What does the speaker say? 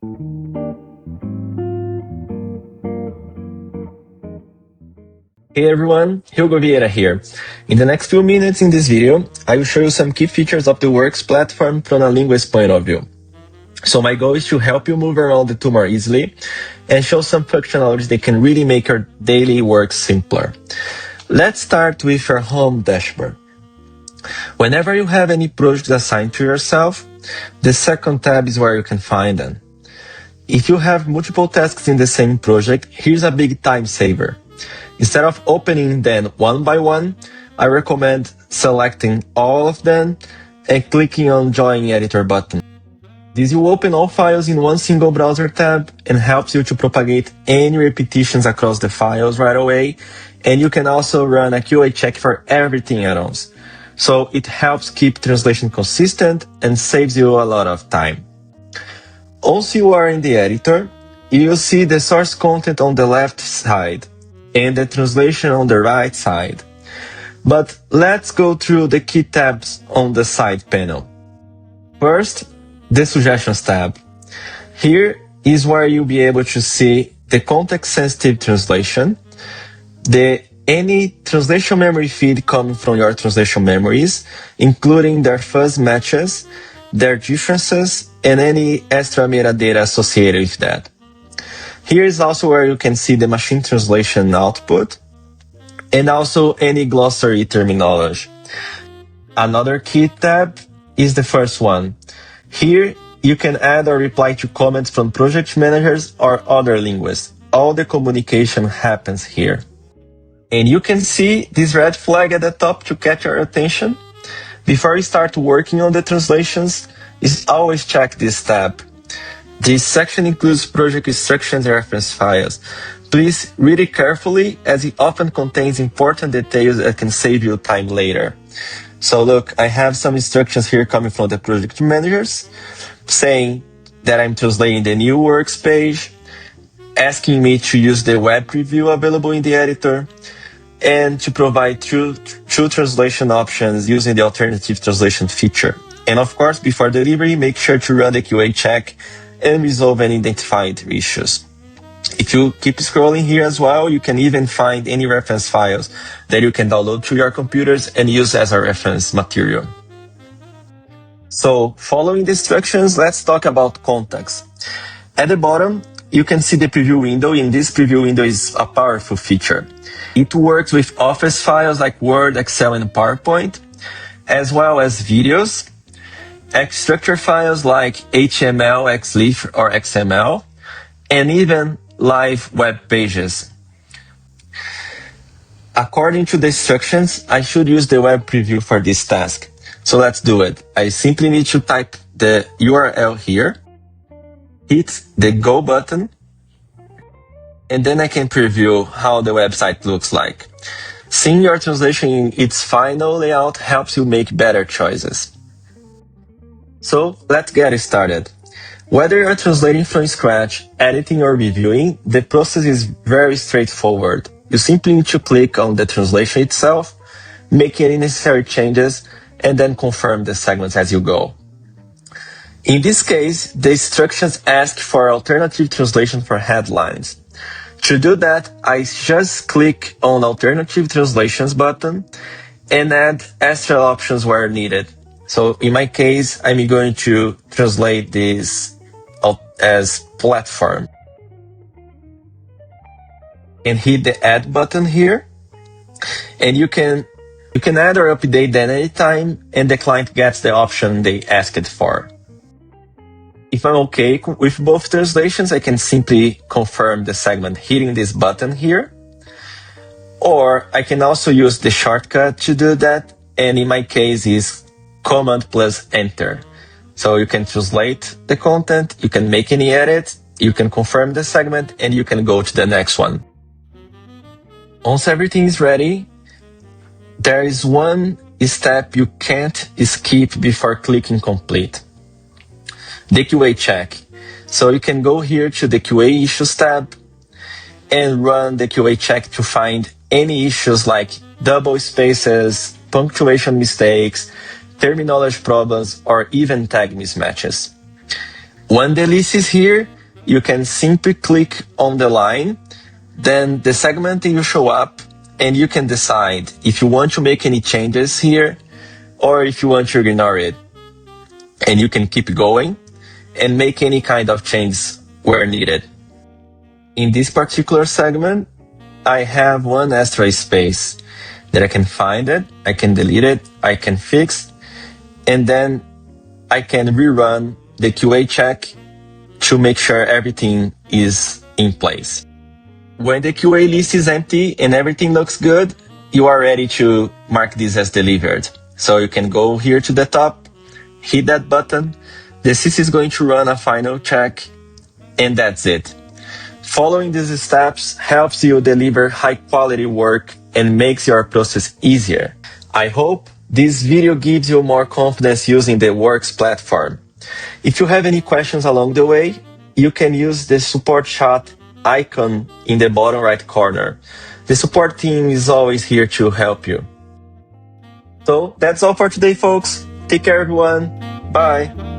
Hey everyone, Hugo Vira here. In the next few minutes in this video, I will show you some key features of the Works platform from a linguist point of view. So my goal is to help you move around the tool more easily and show some functionalities that can really make your daily work simpler. Let's start with your home dashboard. Whenever you have any projects assigned to yourself, the second tab is where you can find them. If you have multiple tasks in the same project, here's a big time saver. Instead of opening them one by one, I recommend selecting all of them and clicking on Join Editor button. This will open all files in one single browser tab and helps you to propagate any repetitions across the files right away. And you can also run a QA check for everything at once. So it helps keep translation consistent and saves you a lot of time. Once you are in the editor, you will see the source content on the left side and the translation on the right side. But let's go through the key tabs on the side panel. First, the Suggestions tab. Here is where you'll be able to see the context-sensitive translation, any translation memory feed coming from your translation memories, including their fuzz matches, their differences, and any extra metadata associated with that. Here is also where you can see the machine translation output and also any glossary terminology. Another key tab is the first one. Here you can add or reply to comments from project managers or other linguists. All the communication happens here. And you can see this red flag at the top to catch your attention. Before you start working on the translations, always check this tab. This section includes project instructions and reference files. Please read it carefully as it often contains important details that can save you time later. So look, I have some instructions here coming from the project managers saying that I'm translating the new works page, asking me to use the web preview available in the editor, and to provide true translation options using the alternative translation feature. And of course, before delivery, make sure to run the QA check and resolve any identified issues. If you keep scrolling here as well, you can even find any reference files that you can download to your computers and use as a reference material. So, following the instructions, let's talk about context. At the bottom, you can see the preview window, and this preview window is a powerful feature. It works with Office files like Word, Excel, and PowerPoint, as well as videos, structured files like HTML, XLIF, or XML, and even live web pages. According to the instructions, I should use the web preview for this task. So let's do it. I simply need to type the URL here, hit the Go button, and then I can preview how the website looks like. Seeing your translation in its final layout helps you make better choices. So let's get started. Whether you're translating from scratch, editing, or reviewing, the process is very straightforward. You simply need to click on the translation itself, make any necessary changes, and then confirm the segments as you go. In this case, the instructions ask for alternative translation for headlines. To do that, I just click on Alternative Translations button and add extra options where needed. So in my case, I'm going to translate this as platform. And hit the Add button here. And you can add or update that anytime, and the client gets the option they asked for. If I'm okay with both translations, I can simply confirm the segment hitting this button here. Or I can also use the shortcut to do that, and in my case is Command plus Enter. So you can translate the content, you can make any edits, you can confirm the segment, and you can go to the next one. Once everything is ready, there is one step you can't skip before clicking complete. The QA check. So you can go here to the QA issues tab and run the QA check to find any issues like double spaces, punctuation mistakes, terminology problems, or even tag mismatches. When the list is here, you can simply click on the line, then the segmenting will show up, and you can decide if you want to make any changes here or if you want to ignore it. And you can keep going and make any kind of changes where needed. In this particular segment, I have one extra space that I can find it, I can delete it, I can fix, and then I can rerun the QA check to make sure everything is in place. When the QA list is empty and everything looks good, you are ready to mark this as delivered. So you can go here to the top, hit that button, the system is going to run a final check, and that's it. Following these steps helps you deliver high quality work and makes your process easier. I hope this video gives you more confidence using the Works platform. If you have any questions along the way, you can use the support chat icon in the bottom right corner. The support team is always here to help you. So that's all for today, folks. Take care, everyone. Bye.